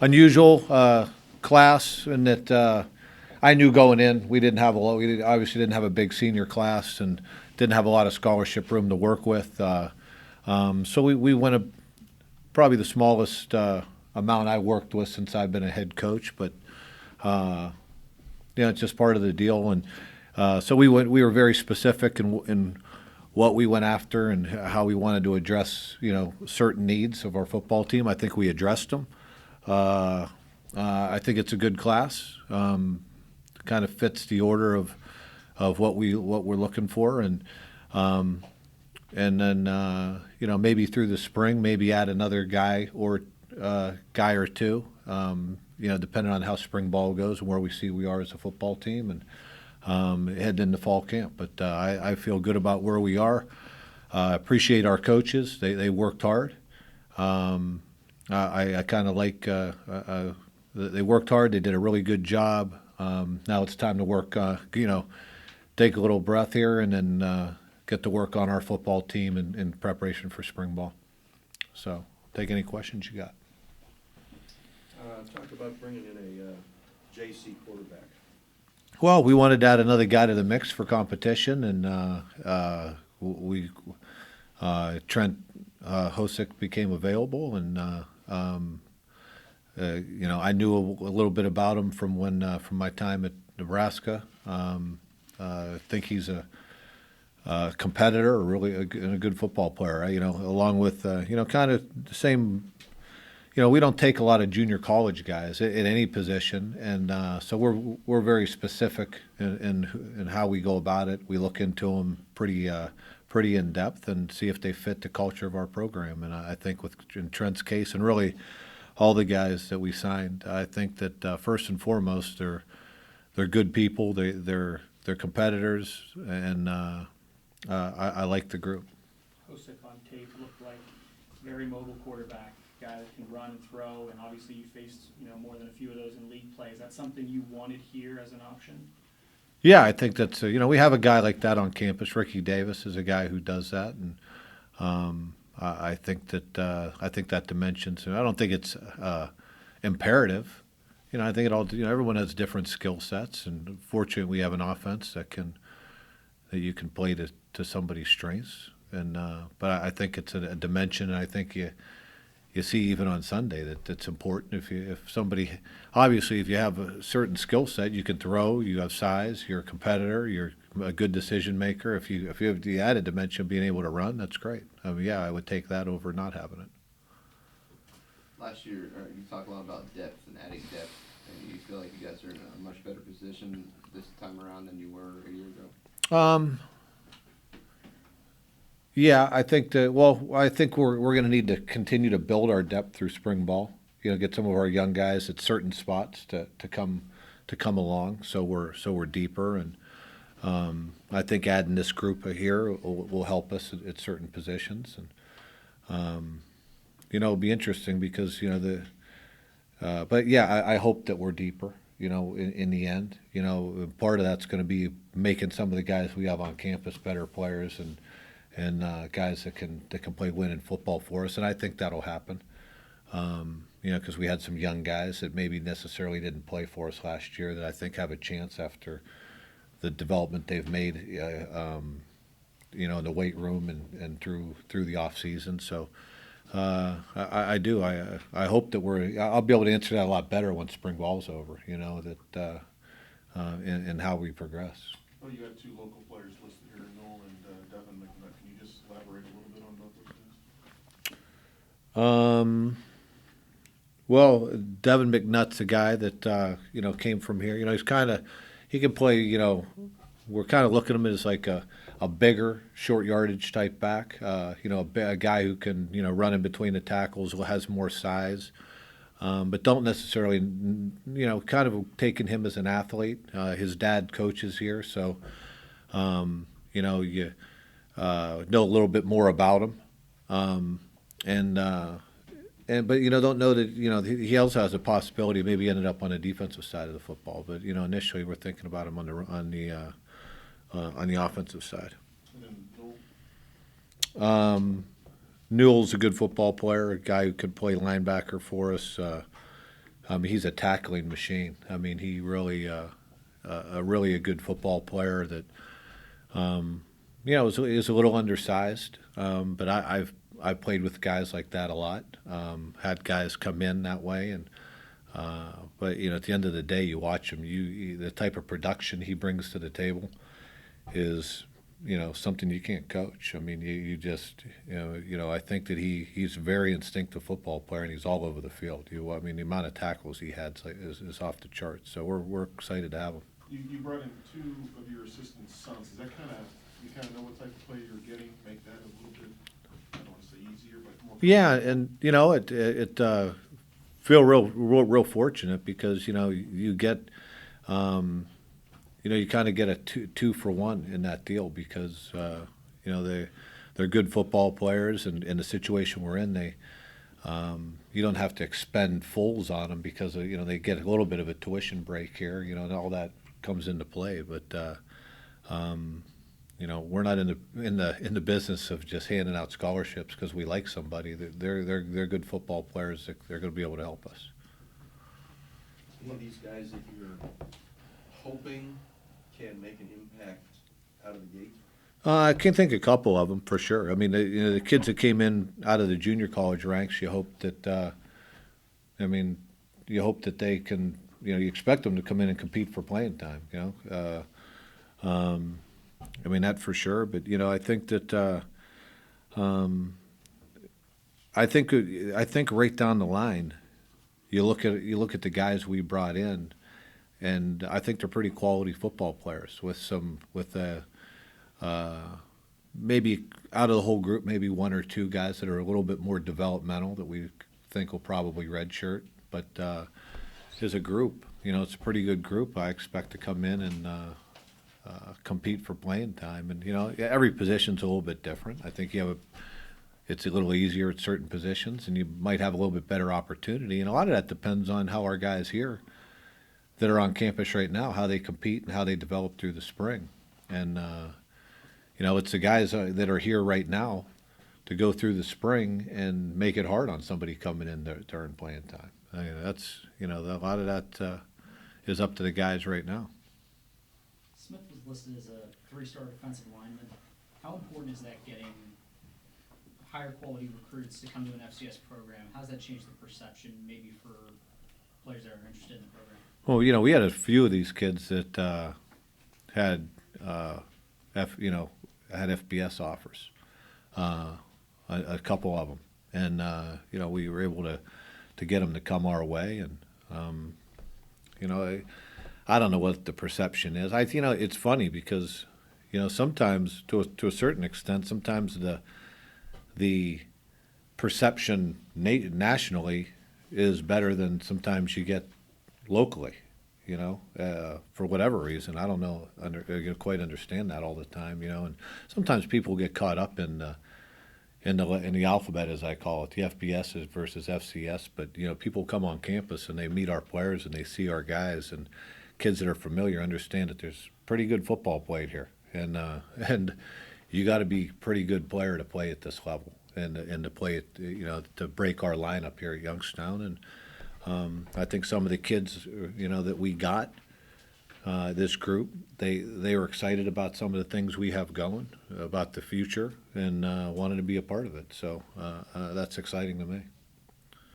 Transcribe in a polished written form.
unusual class in that I knew going in we didn't have a lot. Obviously didn't have a big senior class and didn't have a lot of scholarship room to work with. So we went probably the smallest amount I worked with since I've been a head coach, but it's just part of the deal. And so we were very specific in what we went after and how we wanted to address certain needs of our football team. I think we addressed them. I think it's a good class. Kind of fits the order of what we're looking for, and then maybe through the spring, maybe add another guy or two. Depending on how spring ball goes and where we are as a football team, and head into fall camp. But I feel good about where we are. Appreciate our coaches; they worked hard. I kind of like they worked hard. They did a really good job. Now it's time to work. Take a little breath here, and then get to work on our football team in preparation for spring ball. So, take any questions you got. Talk about bringing in a JC quarterback. Well, we wanted to add another guy to the mix for competition, and Trent Hosick became available, and I knew a little bit about him from my time at Nebraska. I think he's a competitor, really a good football player. Along with kind of the same. We don't take a lot of junior college guys at any position, and so we're very specific in how we go about it. We look into them pretty in depth and see if they fit the culture of our program. And I think in Trent's case, and really all the guys that we signed, I think that first and foremost they're good people. They're competitors, and I like the group. Hosick on tape looked like very mobile quarterback. Guy that can run and throw, and obviously you faced more than a few of those in league play. Is that something you wanted here as an option? Yeah, I think that's we have a guy like that on campus. Ricky Davis is a guy who does that, and I think that dimensions. I don't think it's imperative. I think it all. Everyone has different skill sets, and fortunately, we have an offense that you can play to somebody's strengths. And but I think it's a dimension, and I think you see even on Sunday that's important. If somebody, obviously, if you have a certain skill set, you can throw, you have size, you're a competitor, you're a good decision maker. If you have the added dimension of being able to run, that's great. I would take that over not having it. Last year, you talked a lot about depth and adding depth, and you feel like you guys are in a much better position this time around than you were a year ago? Yeah, I think that. Well, I think we're going to need to continue to build our depth through spring ball. Get some of our young guys at certain spots to come along. So we're deeper, and I think adding this group here will help us at certain positions, and it'll be interesting because but yeah, I hope that we're deeper. In the end, part of that's going to be making some of the guys we have on campus better players and guys that can play winning football for us, and I think that'll happen. Because we had some young guys that maybe necessarily didn't play for us last year that I think have a chance after the development they've made, in the weight room and through the off season. So I do. I hope that I'll be able to answer that a lot better once spring ball's over. That and how we progress. Well, you had two local players listed here, Noel and Devin McNutt. Can you just elaborate a little bit on both those guys? Well, Devin McNutt's a guy that came from here. He can play. We're kind of looking at him as like a bigger, short yardage type back. A guy who can run in between the tackles, who has more size, but don't necessarily kind of taking him as an athlete. His dad coaches here, so you know a little bit more about him, but don't know that he also has a possibility of maybe ended up on the defensive side of the football. But initially we're thinking about him on the offensive side. And then Newell's a good football player, a guy who could play linebacker for us. He's a tackling machine. I mean, he really a good football player that is a little undersized. But I've played with guys like that a lot. Had guys come in that way, and but at the end of the day, you watch him. The type of production he brings to the table is something you can't coach. I mean, you just I think that he's a very instinctive football player, and he's all over the field. I mean, the amount of tackles he had is off the charts. So we're excited to have him. You brought in 2 of your assistant's sons. Is that you kind of know what type of play you're getting, make that a little bit, I don't want to say easier, but more. Yeah, and it feel real fortunate because you get you kind of get a two for one in that deal because they're good football players, and in the situation we're in, you don't have to expend fulls on them because they get a little bit of a tuition break here, and all that comes into play. But we're not in the business of just handing out scholarships because we like somebody. They're good football players. They're going to be able to help us. Any of these guys that you're hoping can make an impact out of the gate? I can think a couple of them for sure. I mean, the kids that came in out of the junior college ranks, you hope that, you hope that they can, you expect them to come in and compete for playing time. That for sure. But I think that, I think right down the line, you look at the guys we brought in, and I think they're pretty quality football players with maybe out of the whole group, maybe 1 or 2 guys that are a little bit more developmental that we think will probably redshirt. But as a group, it's a pretty good group. I expect to come in and compete for playing time. And every position's a little bit different. I think it's a little easier at certain positions, and you might have a little bit better opportunity. And a lot of that depends on how our guys here that are on campus right now, how they compete and how they develop through the spring. And it's the guys that are here right now to go through the spring and make it hard on somebody coming in during playing time. That's a lot of that is up to the guys right now. Smith was listed as a 3-star defensive lineman. How important is that getting higher quality recruits to come to an FCS program? How does that change the perception maybe for players that are interested in the program? Well, we had a few of these kids that had FBS offers, a couple of them, and we were able to get them to come our way, and I don't know what the perception is. It's funny because sometimes to a certain extent, sometimes the perception nationally is better than sometimes you get locally, for whatever reason. I don't know, quite understand that all the time, and sometimes people get caught up in the alphabet, as I call it, the FBS versus FCS. But people come on campus and they meet our players and they see our guys, and kids that are familiar understand that there's pretty good football played here, and you got to be a pretty good player to play at this level and to play it, to break our lineup here at Youngstown. And I think some of the kids, that we got, this group, they were excited about some of the things we have going, about the future, and wanted to be a part of it. So that's exciting to me.